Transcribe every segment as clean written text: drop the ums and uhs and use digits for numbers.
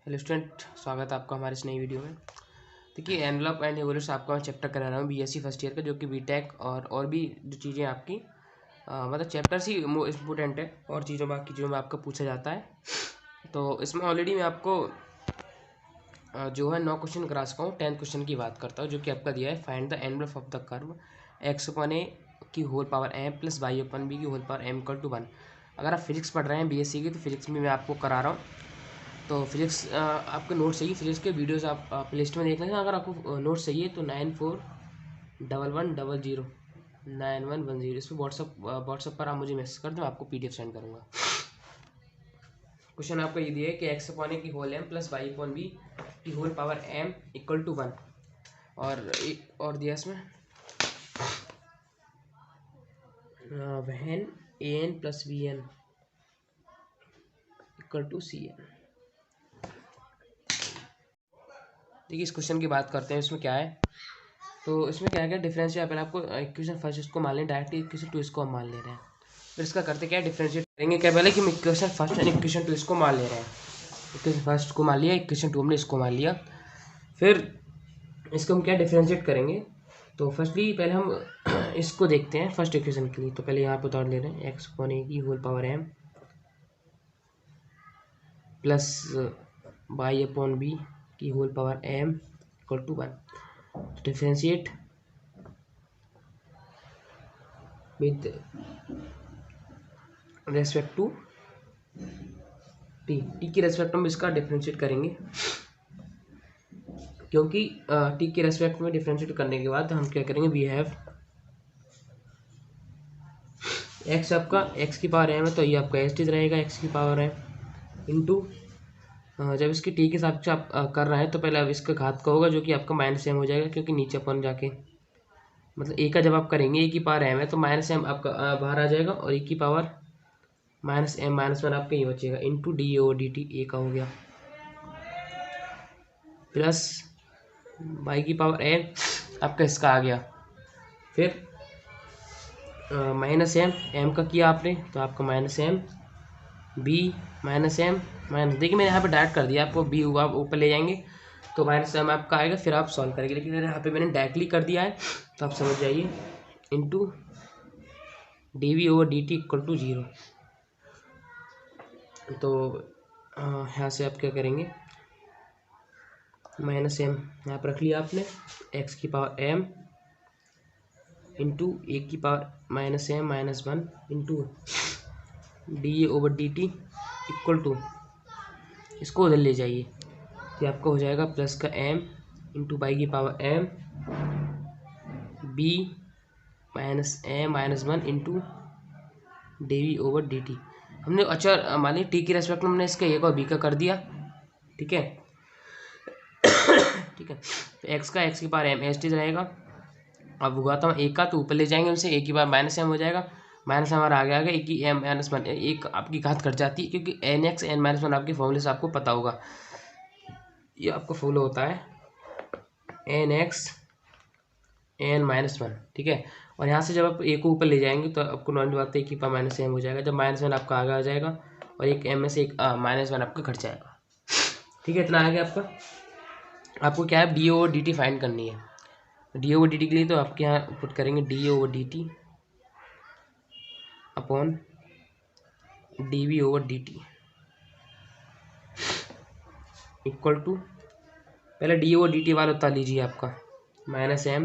Hello student, स्वागत है आपका हमारे इस नई वीडियो में। देखिए, एनवेलप एंड एवोल्यूशन आपका मैं चैप्टर करा रहा हूँ बीएससी फर्स्ट ईयर का, जो कि बीटेक और भी जो चीज़ें आपकी मतलब चैप्टर्स ही इम्पोर्टेंट है और चीज़ों बाकी चीज़ों में आपका पूछा जाता है। तो इसमें ऑलरेडी मैं आपको जो है 9 क्वेश्चन करा सका हूँ। 10th क्वेश्चन की बात करता हूँ, जो कि आपका दिया है find the envelope of the curve X upon A की whole power M plus Y upon B की whole power M equal to 1। अगर आप फिजिक्स पढ़ रहे हैं बीएससी की, तो फिजिक्स में मैं आपको करा रहा हूँ। तो फिजिक्स आपके नोट्स चाहिए, फिजिक्स के वीडियोस आप प्ले लिस्ट में देख लेंगे। अगर आपको नोट्स चाहिए तो 9411009110 इस पर व्हाट्सअप पर आप मुझे मैसेज कर दो, आपको पीडीएफ सेंड करूँगा। क्वेश्चन आपका ये दिया है कि एक्स अपॉन ए की whole M plus Y upon B की whole power M equal to 1। और एक और दिया इसमें when A N plus B N equal to C N. देखिए, इस क्वेश्चन की बात करते हैं। इसमें क्या है, तो इसमें क्या है, डिफरेंशिएट पहले आपको इक्वेशन फर्स्ट इसको मान लें, डायरेक्टली इक्वेशन टू इसको हम मान ले रहे हैं। फिर इसका करते क्या है, डिफरेंशिएट करेंगे। क्या पहले कि हम equation first and equation two इसको मान ले रहे हैं। इक्वेशन फर्स्ट को मान लिया, इक्वेशन टू हमने इसको मान लिया। फिर इसको हम क्या डिफरेंशिएट करेंगे। तो फर्स्टली पहले हम इसको देखते हैं फर्स्ट इक्वेशन के लिए। तो पहले यहाँ पर उतार ले रहे हैं एक्स अपॉन ए की whole power M plus Y upon B की whole power M equal to 1। Differentiate with respect to T की रेस्पेक्ट में इसका डिफरेंशिएट करेंगे, क्योंकि टी के रेस्पेक्ट में डिफरेंशिएट करने के बाद हम क्या करेंगे, वी हैव एक्स आपका एक्स की पावर एम है, तो ये आपका एस टी रहेगा एक्स की पावर एम इंटू जब इसकी टी के हिसाब से आप कर रहे हैं तो पहले अब इसका घात का होगा, जो कि आपका माइनस एम हो जाएगा, क्योंकि नीचे अपन जाके मतलब ए का जब आप करेंगे ए की पावर एम है तो माइनस एम आपका बाहर आ जाएगा और ए की पावर माइनस एम माइनस 1 आपका ये बचेगा into D O D T A का हो गया, प्लस वाई की पावर एम आपका इसका आ गया। फिर माइनस एम का किया आपने, तो आपका minus M B minus M minus, देखिए मैंने यहाँ पे डायरेक्ट कर दिया, आपको बी हुआ ऊपर ले जाएंगे तो माइनस एम आपका आएगा, फिर आप सॉल्व करेंगे। लेकिन यहाँ पे मैंने डायरेक्टली कर दिया है, तो आप समझ जाइए into D we over D T equal to 0। तो यहाँ से आप क्या करेंगे, माइनस एम यहाँ पर रख लिया आपने, एक्स की पावर एम इंटू ए की power minus M minus 1 into D over D T equal to, इसको उधर ले जाइए तो आपका हो जाएगा प्लस का एम इंटू बाई की power M B minus M minus 1 into D we over D T. हमने अच्छा मान लीजिए टी की रेस्पेक्ट में हमने इसका ए का बी का कर दिया, ठीक है ठीक है। तो एक्स का एक्स की पावर एम एस टी रहेगा। अब हुआ था ए का, तो ऊपर ले जाएंगे उनसे, ए की पावर माइनस एम हो जाएगा, माइनस हमारा आगे आ गया ए की एम माइनस 1, एक आपकी घात कट जाती है, क्योंकि एन एक्स एन माइनस 1 आपके फॉर्मूले से आपको पता होगा, ये आपको फॉलो होता है एन एक्स एन माइनस 1, ठीक है। और यहाँ से जब आप ए को ऊपर ले जाएंगे तो आपको नॉर्मल बात है कि पावर माइनस एम हो जाएगा, जब माइनस 1 आपका आगे आ जाएगा और एक एम में से एक माइनस 1 आपका घट जाएगा, ठीक है। इतना आ गया आपका। आपको क्या है, D over D T find करनी है। डी ओवर डी टी के लिए तो आपके यहाँ पुट करेंगे D over D T upon D we over D T equal to, पहले डी ओवर डी टी वाला उतार लीजिए आपका माइनस एम,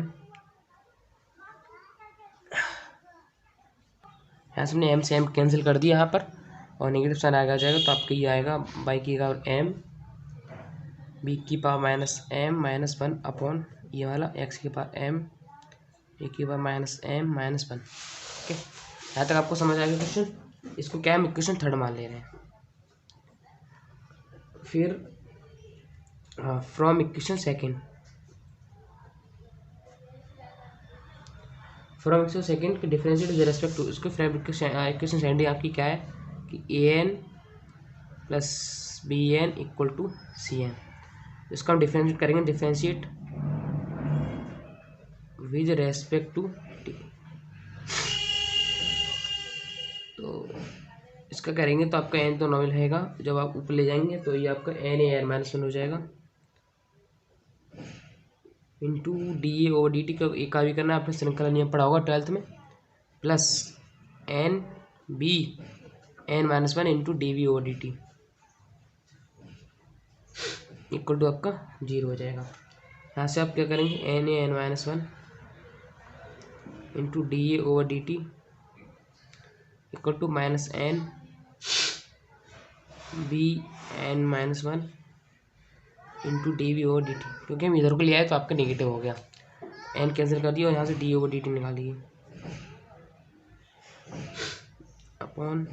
यहाँ से हमने एम से एम कैंसिल कर दिया यहाँ पर और नेगेटिव साइन आगे आ जाएगा, तो आपका ये आएगा बाई की पावर एम बी की power minus M minus 1 upon ये वाला एक्स की पावर एम ए की पावर माइनस एम माइनस 1, ठीक है। यहाँ तक आपको समझ आ गया क्वेश्चन। इसको क्या हम इक्वेशन थर्ड मान ले रहे हैं। फिर from equation second, from equation second के डिफरेंशिएट विद रिस्पेक्ट टू, इसको फ्रॉम इक्वेशन सेकेंड आपकी क्या है कि A N plus B N equal to C N. इसका हम डिफरेंशिएट करेंगे, differentiate with respect to T. तो इसका करेंगे तो आपका एन तो नॉर्मल रहेगा, जब आप ऊपर ले जाएंगे तो ये आपका एन ए एन -1 हो जाएगा into D A over D T का भी करना है, आपने श्रृंखला नियम पढ़ा होगा 12th में, plus N B N -1 into D we over D T equal to आपका 0 हो जाएगा। यहाँ से आप क्या करेंगे N A N -1 into D A over D T equal to minus N B N -1 into D we over D T, क्योंकि हम इधर को लिया है तो आपका नेगेटिव हो गया, एन कैंसिल कर दिया और यहाँ से डी ओवर डी टी निकालिए upon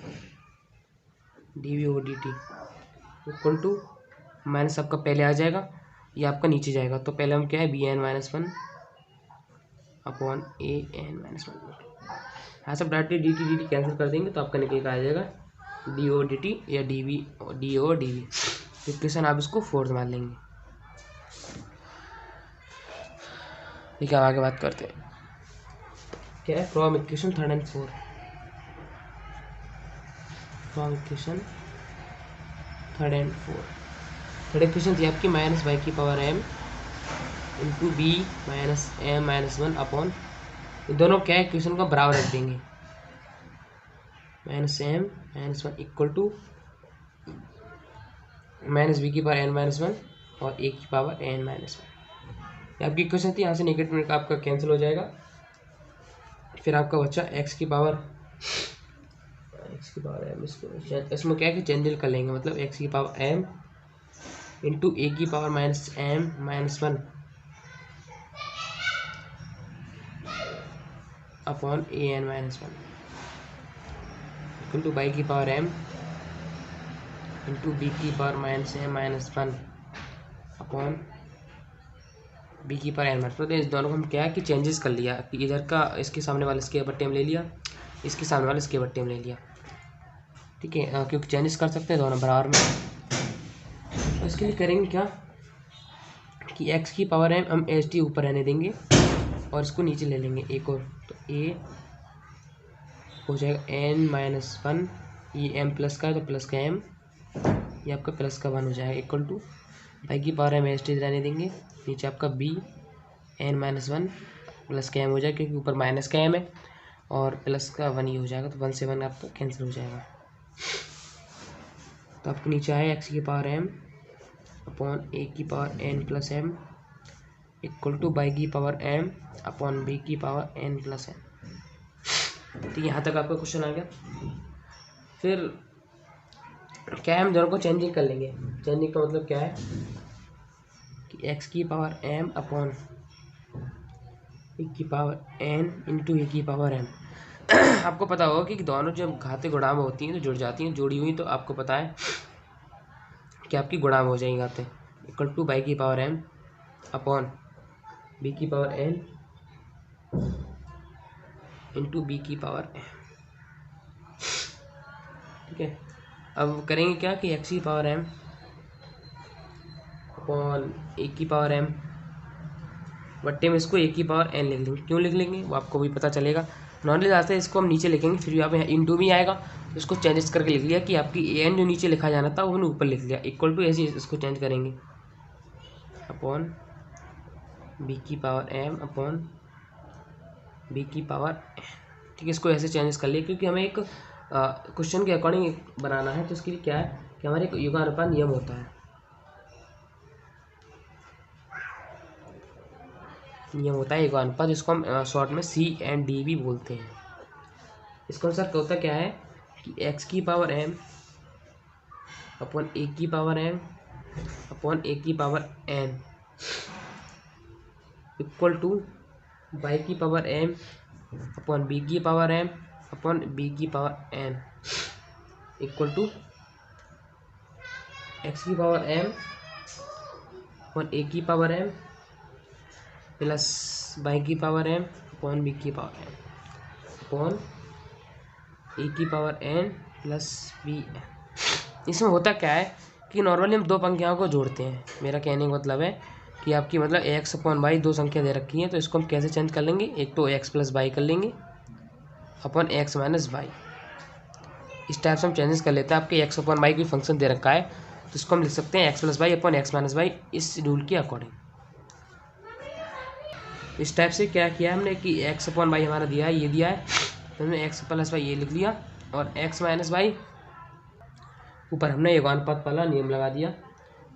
D we over D T equal to minus आपका पहले आ जाएगा, ये आपका नीचे जाएगा, तो पहले हम क्या है बी एन -1 अपॉन ए एन -1, यहाँ से डायरेक्टली डी टी कैंसिल कर देंगे तो आपका निकल कर आ जाएगा डी ओवर डी टी या D over D V. Equation आप इसको 4th मान लेंगे। ठीक है, आगे बात करते हैं क्या है फ्रॉम इक्वेशन 3 और 4। फ्रॉम इक्वेशन 3 और 4, थर्ड इक्वेशन थी आपकी माइनस वाई की power M into B minus M -1 upon, दोनों क्या है इक्वेशन को बराबर रख देंगे, minus M -1 equal to minus B की पावर एन -1 और ए की पावर एन -1। आपकी इक्वेशन थी, यहाँ से नेगेटिव आपका कैंसिल हो जाएगा, फिर आपका बच्चा एक्स की पावर एम, इसमें क्या है कि चेंज कर लेंगे, मतलब एक्स की पावर एम इंटू ए की power minus M -1 upon A N -1 equal to by की पावर एम इंटू बी की power minus M -1 upon B की पावर एन -1। तो इस दोनों को हम क्या है कि चेंजेस कर लिया कि इधर का इसके सामने वाले स्केयर बट्टे में ले लिया, इसके सामने वाले स्केयर बट्टे में ले लिया। ठीक है, क्योंकि चेंजेस कर सकते हैं दोनों बराबर में। तो इसके लिए करेंगे क्या कि एक्स की पावर एम हम एच टी ऊपर रहने देंगे और इसको नीचे ले लेंगे एक और, तो ए हो जाएगा एन -1, ये एम प्लस का है तो प्लस का एम, ये आपका प्लस का 1 हो जाएगा इक्वल टू बाई की पावर एम एच टी रहने देंगे, नीचे आपका बी एन -1 प्लस का एम हो जाएगा, क्योंकि ऊपर माइनस का एम है और प्लस का 1 ही हो जाएगा, तो 1 से 1 आपका कैंसिल हो जाएगा। तो आपके नीचे आए एक्स की पावर एम अपॉन ए की power N plus M equal to by की पावर एम अपॉन बी की पावर एन प्लस एम। ठीक है, यहाँ तक आपका क्वेश्चन आ गया। फिर क्या है, हम दोनों को चेंजिंग कर लेंगे। चेंजिंग का मतलब क्या है कि एक्स की पावर एम अपॉन ए की पावर एन इंटू ए की पावर एम। आपको पता होगा कि दोनों जब घाते गुणाम होती हैं तो जुड़ जाती हैं, जोड़ी हुई तो आपको पता है कि आपकी गुणाम हो जाएंगी घाते, इक्वल टू बाई की पावर एम अपॉन बी की पावर एन इंटू बी की पावर एम। ठीक है, अब करेंगे क्या कि एक्स की पावर एम अपॉन ए की पावर एम बट्टे में इसको ए की पावर एन लिख लेंगे। क्यों लिख लेंगे वो आपको भी पता चलेगा, नॉर्मली आते हैं इसको हम नीचे लिखेंगे, फिर यहाँ पे इंटू भी आएगा तो इसको चेंजेस करके लिख लिया कि आपकी ए एन जो नीचे लिखा जाना था वो हमने ऊपर लिख लिया, इक्वल टू ऐसे इसको चेंज करेंगे अपॉन बी की पावर एम अपॉन बी की पावर एन। ठीक है, इसको ऐसे चेंजेस कर लिया क्योंकि हमें एक क्वेश्चन के अकॉर्डिंग बनाना है, तो इसके लिए क्या है कि हमारे एक युगानुपात नियम होता है, युगानुपात, जिसको हम शॉर्ट में सी एंड डी भी बोलते हैं। इसका अनुसार होता क्या है कि एक्स की पावर एम अपॉन ए की पावर एम अपॉन ए की power N equal to by की पावर एम अपॉन बी की पावर एम अपॉन बी की power N equal to x की पावर एम अपॉन ए की power M plus by की power M upon B की power M upon A की power N plus B N. इसमें होता क्या है कि नॉर्मली हम दो पंक्तियों को जोड़ते हैं। मेरा कहने का मतलब है कि आपकी मतलब एक्स अपॉन वाई दो संख्या दे रखी हैं, तो इसको हम कैसे चेंज कर लेंगे, एक तो एक्स प्लस वाई कर लेंगे अपॉन एक्स माइनस वाई, इस टाइप से हम चेंजेस कर लेते हैं। आपके एक्स अपॉन वाई कोई फंक्शन दे रखा है तो इसको हम लिख सकते हैं X plus Y upon X minus Y इस रूल के अकॉर्डिंग। इस टाइप से क्या किया हमने कि एक्स अपॉन वाई हमारा दिया है, ये दिया है तो हमने एक्स प्लस वाई ये लिख लिया और एक्स माइनस वाई ऊपर हमने एक अनुपात वाला नियम लगा दिया।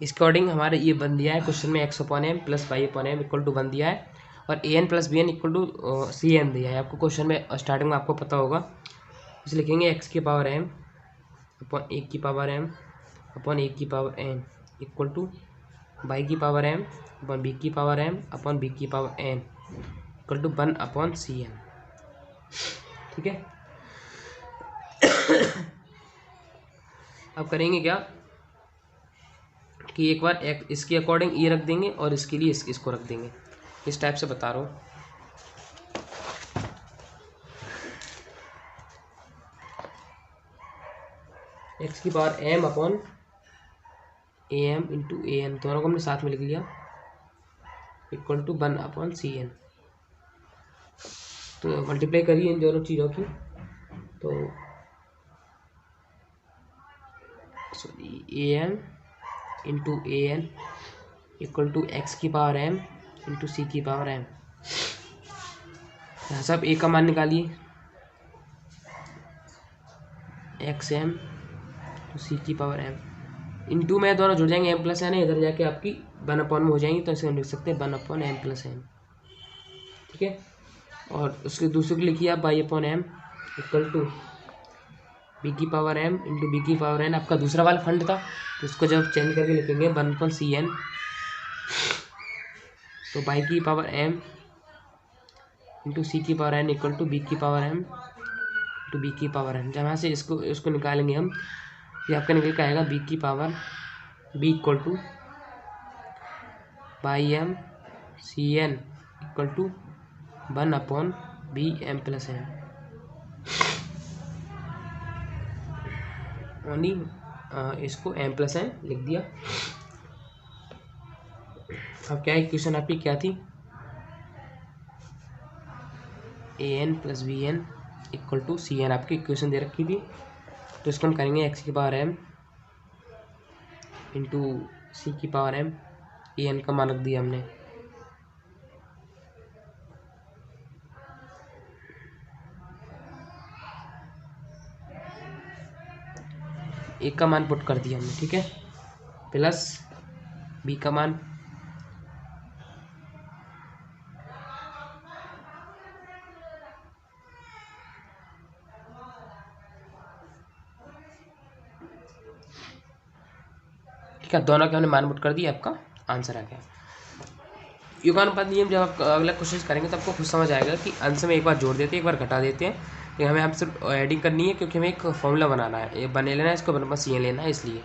इसके अकॉर्डिंग हमारे ये बन दिया है क्वेश्चन में X upon M plus Y upon M equal to 1 दिया है और A N plus B N equal to C N दिया है। आपको क्वेश्चन में स्टार्टिंग में आपको पता होगा, इसे लिखेंगे एक्स की पावर एम अपॉन एक की पावर एम अपॉन एक की power N equal to Y की पावर एम अपॉन बी की पावर एम अपॉन बी की power N equal to 1 upon C N. ठीक है, अब करेंगे क्या कि एक बार इसके अकॉर्डिंग ये रख देंगे और इसके लिए इसको रख देंगे। इस टाइप से बता रहा हूँ। एक्स की power M upon a m into a n दोनों को हमने साथ में लिख लिया equal to 1 upon C n. तो मल्टीप्लाई करिए इन दोनों चीज़ों की, तो sorry a m into a n equal to x की पावर एम इंटू सी की पावर एम। यहाँ सब ए का मान निकालिए, एक्स एम टू सी की पावर एम इंटू में दोनों जुड़ जाएंगे एम प्लस एन है, इधर जाके आपकी 1 अपॉन में हो जाएंगी तो इसे हम लिख सकते हैं 1 अपॉन एम प्लस एन। ठीक है, और उसके दूसरे को लिखिए आप y upon M equal to b की पावर एम इंटू बी की पावर एन। आपका दूसरा वाला फंड था तो उसको जब चेंज करके लिखेंगे 1 अपॉन सी एन, तो वाई की पावर एम इंटू सी की power N equal to b की पावर एम इंटू बी की पावर एन। जब यहाँ से इसको निकालेंगे हम, ये आपका निकल के आएगा बी की power B equal to Y M C N equal to 1 upon B M plus N. Only इसको एम प्लस एन लिख दिया। अब क्या इक्वेशन आपकी क्या थी, A N plus B N equal to C N आपकी इक्वेशन दे रखी थी। तो इसको हम करेंगे एक्स की पावर एम इंटू सी की पावर एम, ए एन का मान रख दिया हमने एक का मान पुट कर दिया हमने। ठीक है, प्लस बी का मान ठीक है, दोनों के हमने मान पुट कर दिया, आपका आंसर आ गया। युगानुपात नियम जब आप अगला क्वेश्चन करेंगे तो आपको खुद समझ आएगा कि अंश में एक बार जोड़ देते हैं एक बार घटा देते हैं, लेकिन हमें यहाँ सिर्फ एडिंग करनी है क्योंकि हमें एक फॉर्मूला बनाना है, ये बने लेना है, इसको बन सी लेना है। इसलिए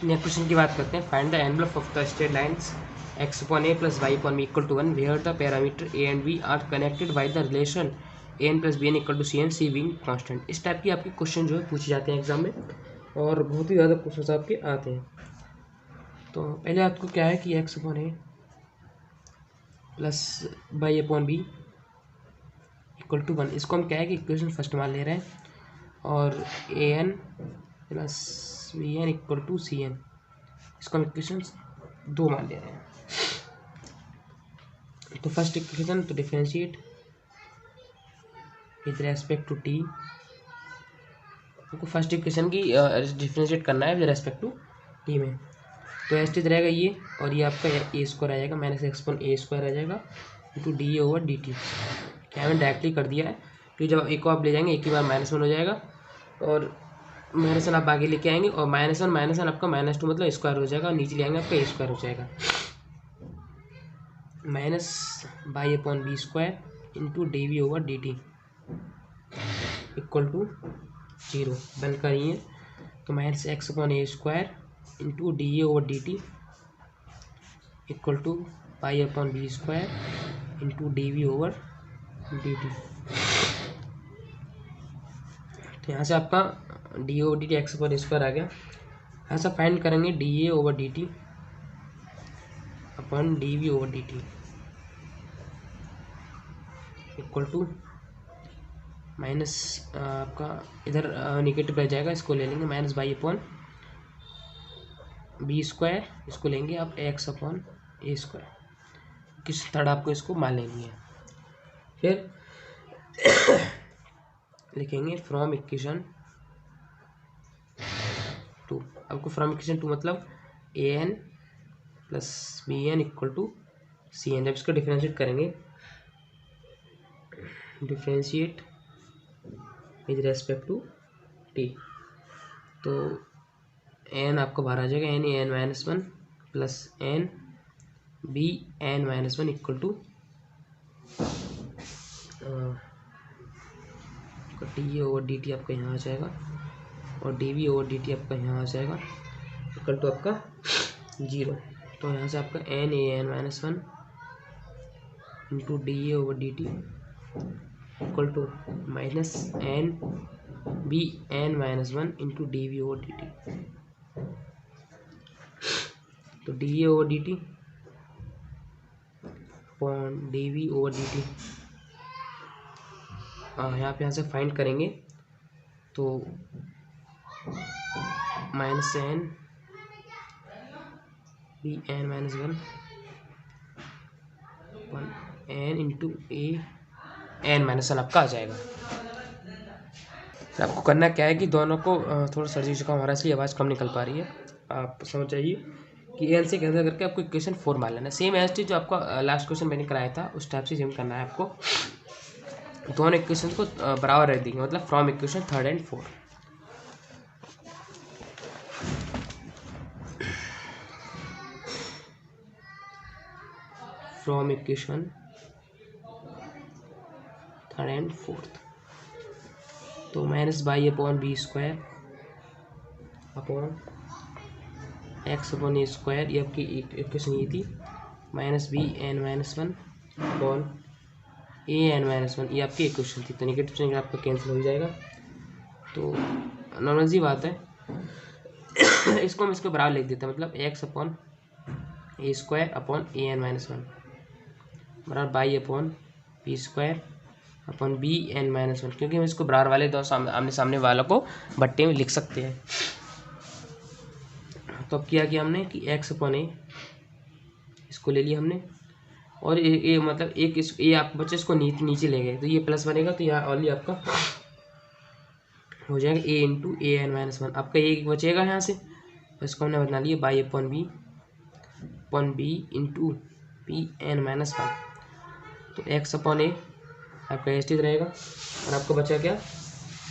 नेक्स्ट क्वेश्चन की बात करते हैं। Find the envelope of the straight lines x upon a plus Y upon b equal to 1 where the parameter a and b are connected by the relation a N plus B N equal to C n, c being constant. इस type की आपके question जो है पूछे जाते हैं exam में और बहुत ही ज़्यादा क्वेश्चन आपके आते हैं। तो पहले आपको क्या है कि x upon a plus Y upon b equal to 1, इसको हम क्या है कि इक्वेशन फर्स्ट मान ले रहे हैं और A N plus B N equal to C N, इसको हम इक्वेशन 2 मान ले रहे हैं। तो फर्स्ट इक्वेशन तो differentiate with respect to T, आपको फर्स्ट इक्वेशन की डिफरेंशिएट करना है विद रेस्पेक्ट टू टी में। तो एस टी रहेगा ये और ये आपका ए स्क्वायर आ जाएगा minus x upon a square आ जाएगा into D over D T. क्या मैंने डायरेक्टली कर दिया है क्योंकि जब एक को आप ले जाएंगे एक ही बार -1 हो जाएगा और -1 आप आगे लेके आएंगे और -1 आपका -2 मतलब स्क्वायर हो जाएगा और नीचे ले आएंगे आपका ए स्क्वायर हो जाएगा minus y upon b square into D we over D T equal to 0 बंद करिए। तो minus x upon a square into D A over D T equal to pi upon b square into D we over D t. तो यहाँ से आपका d over D t x upon a square आ गया। यहाँ से find करेंगे d A over D T upon D we over D T equal to minus आपका इधर निगेटिव रह जाएगा, इसको ले लेंगे minus y upon b square, इसको लेंगे आप एक्स अपॉन ए स्क्वायर। किस थर्ड आपको इसको मान लेनी है। फिर लिखेंगे फ्रॉम इक्वेशन 2। आपको फ्रॉम इक्वेशन 2 मतलब a N plus B N equal to C n. जब इसको डिफ्रेंशिएट करेंगे, differentiate with respect to T, तो एन आपको बाहर आ जाएगा, n A n minus one plus N B n minus one equal to d over D t आपका यहाँ आ जाएगा और d we over D t आपका यहाँ आ जाएगा इक्वल टू आपका 0। तो यहाँ से आपका n A n minus one into D A over D T equal to minus N B n minus one into D we over D t. तो d A over D T upon D we over D t, यहाँ से find करेंगे तो minus N B n minus one one n into a n minus one आपका आ जाएगा। फिर आपको करना क्या है कि दोनों को थोड़ा सर्दी जुकाम हो रहा है इसलिए आवाज़ कम निकल पा रही है, आप समझ जाइए कि एन से कैंसिल करके आपको इक्वेशन 4 मान लेना है। सेम एज टी जो आपका लास्ट क्वेश्चन मैंने कराया था उस टाइप से सेम करना है आपको। दोनों इक्वेशन को बराबर रख देंगे, मतलब फ्रॉम इक्वेशन 3 और 4। फ्रॉम इक्वेशन 3 और 4, तो minus y upon b square upon x upon a square, ये आपकी इक्वेशन ये थी, minus b n minus one upon ए एन माइनस वन, ये आपकी इक्वेशन थी। तो निगेटिव से आपका कैंसिल हो जाएगा। तो नॉर्मल सी बात है, इसको हम इसके बराबर लिख देते हैं, मतलब x upon a square upon A n minus one बराबर y upon b square upon b n minus one, क्योंकि हम इसको बराबर वाले दो आमने सामने वालों को बट्टे में लिख सकते हैं। तो अब किया हमने कि एक्स अपॉन ए, इसको ले लिया हमने, और ए मतलब एक इस ए आप बच्चे इसको नीचे ले गए तो ये प्लस बनेगा, तो यहाँ ऑनली आपका हो जाएगा ए into a n minus one. आपका एक बचेगा यहाँ से, तो इसको हमने बना लिया y upon b into b n minus one. तो एक्स अपॉन ए आपका एस टी रहेगा, और आपको बचा क्या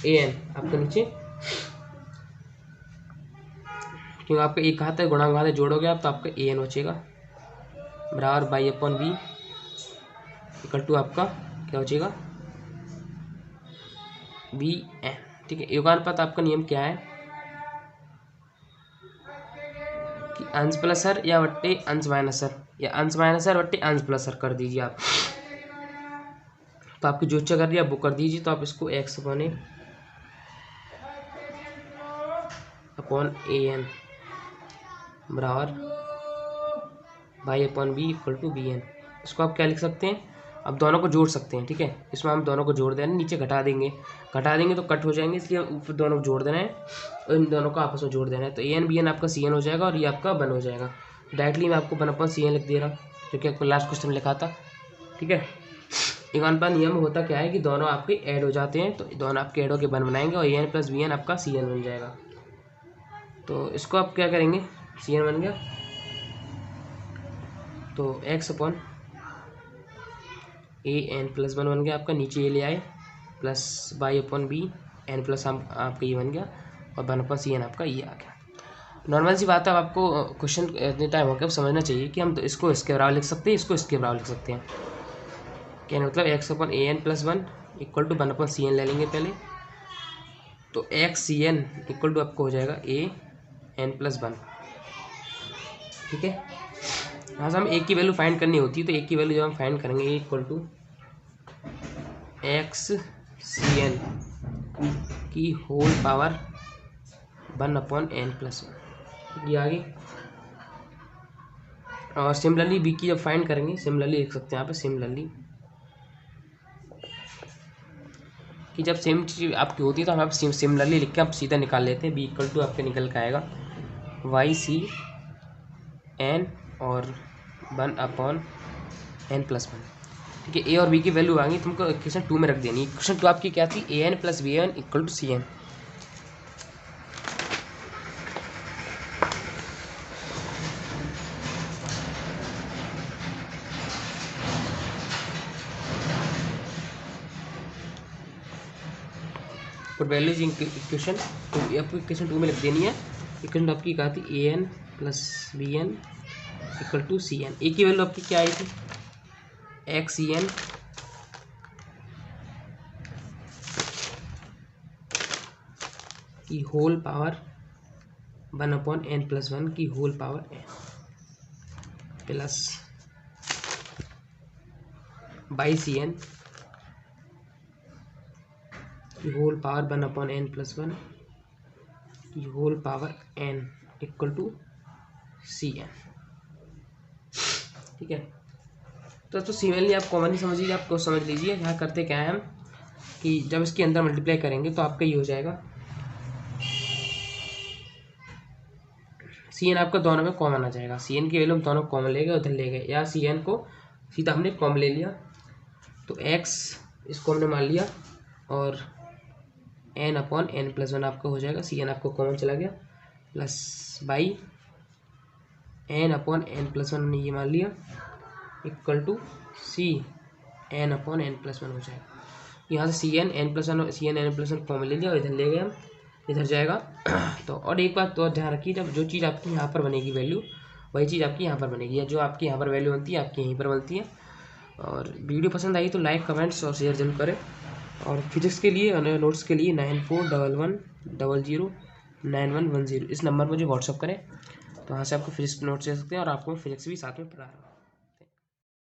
ए एन आपके नीचे, क्योंकि आपका एक हाथ है गुणांक हाथ है जोड़ोगे आप तो आपका ए एन बचेगा बराबर y upon b equal to आपका क्या बचेगा बी एन। ठीक है, योगानुपात आपका नियम क्या है कि अंश प्लसर या वट्टे अंश माइनसर, या अंश माइनसर वट्टे अंश प्लसर कर दीजिए आप। तो आपकी जो इच्छा कर रही है आप वो कर दीजिए। तो आप इसको x upon a upon A n बराबर y upon b equal to b n, इसको आप क्या लिख सकते हैं, अब दोनों को जोड़ सकते हैं। ठीक है, इसमें हम दोनों को जोड़ देना, नीचे घटा देंगे तो कट हो जाएंगे, इसलिए ऊपर दोनों को जोड़ देना है और इन दोनों को आपस में जोड़ देना है। तो ए एन बी एन आपका सी एन हो जाएगा और ये आपका वन हो जाएगा। डायरेक्टली मैं आपको वन अपॉन सी एन लिख दे रहा हूँ, जो कि आपको लास्ट क्वेश्चन में लिखा था। ठीक है, योगानुपात नियम होता क्या है कि दोनों आपके ऐड हो जाते हैं, तो दोनों आपके ऐड होकर वन बनाएंगे और A N plus B N आपका सी एन बन जाएगा। तो इसको आप क्या करेंगे, सी एन बन गया तो x upon A N plus one बन गया आपका, नीचे ये ले आए plus y upon b n plus आपका ये बन गया और वन अपॉन सी एन आपका ये आ गया। नॉर्मल सी बात है, आपको क्वेश्चन इतने टाइम हो गया अब समझना चाहिए कि हम तो इसको इसके बराबर लिख सकते हैं, इसको इसके बराबर लिख सकते हैं। क्या मतलब x upon A N plus one equal to one upon C n ले लेंगे पहले, तो x c N equal to आपको हो जाएगा ए एन प्लस वन। ठीक है, यहाँ से हम एक की वैल्यू फाइंड करनी होती है, तो एक की वैल्यू जब हम फाइंड करेंगे a equal to x c n की whole power one upon n plus one, ये आ गई। और सिमिलरली बी की जब फाइंड करेंगे, सिमिलरली लिख सकते हैं यहाँ पे, सिमिलरली कि जब सेम चीज़ आपकी होती है तो हम आप सिमिलरली लिख के आप सीधा निकाल लेते हैं। बी इक्वल टू आपके निकल के आएगा वाई सी एन और 1/n+1। ठीक है, ए और बी की वैल्यू आएंगी, तुमको इक्वेशन 2 में रख देनी। इक्वेशन 2 आपकी क्या थी, A N plus B N equal to C n. और वैल्यूज इक्वेशन आपको इक्वेशन 2 में लिख देनी है। इक्वेशन आपकी क्या थी, A N plus B N equal to C n. A की वैल्यू आपकी क्या आई थी, एक्स सी एन की होल पावर 1/n+1 की whole power n plus y c n की होल पावर 1/n+1 की whole power n equal to C N. ठीक है, तो सिमिलरली आप कॉमनली समझ लीजिए, आपको समझ लीजिए यहाँ करते क्या है हम कि जब इसके अंदर मल्टीप्लाई करेंगे तो आपका ये हो जाएगा सी एन आपका दोनों में कॉमन आ जाएगा। सी एन की वैल्यू हम दोनों कॉमन ले गए, उधर ले गए, या सी एन को सीधा हमने कॉमन ले लिया तो एक्स इसको हमने मान लिया और n/n+1 आपका हो जाएगा। सी एन आपको कॉमन चला गया प्लस बाई n/n+1 हमने ये मान लिया इक्वल टू सी n/n+1 हो जाएगा। यहाँ से सी एन n+1 कॉमन ले लिया और इधर ले गए हम, इधर जाएगा। तो और एक बात तो ध्यान रखिए, जब जो चीज़ आपकी यहाँ पर बनेगी वैल्यू, वही चीज़ आपकी यहाँ पर बनेगी, या जो आपकी यहाँ पर वैल्यू बनती है आपकी यहीं पर बनती है। और वीडियो पसंद आई तो लाइक कमेंट्स और शेयर जरूर करें। और फिजिक्स के लिए नोट्स के लिए 9411009110 इस नंबर पर मुझे व्हाट्सअप करें, तो वहाँ से आपको फिजिक्स नोट्स दे सकते हैं और आपको फिजिक्स भी साथ में पढ़ा रहा हूँ।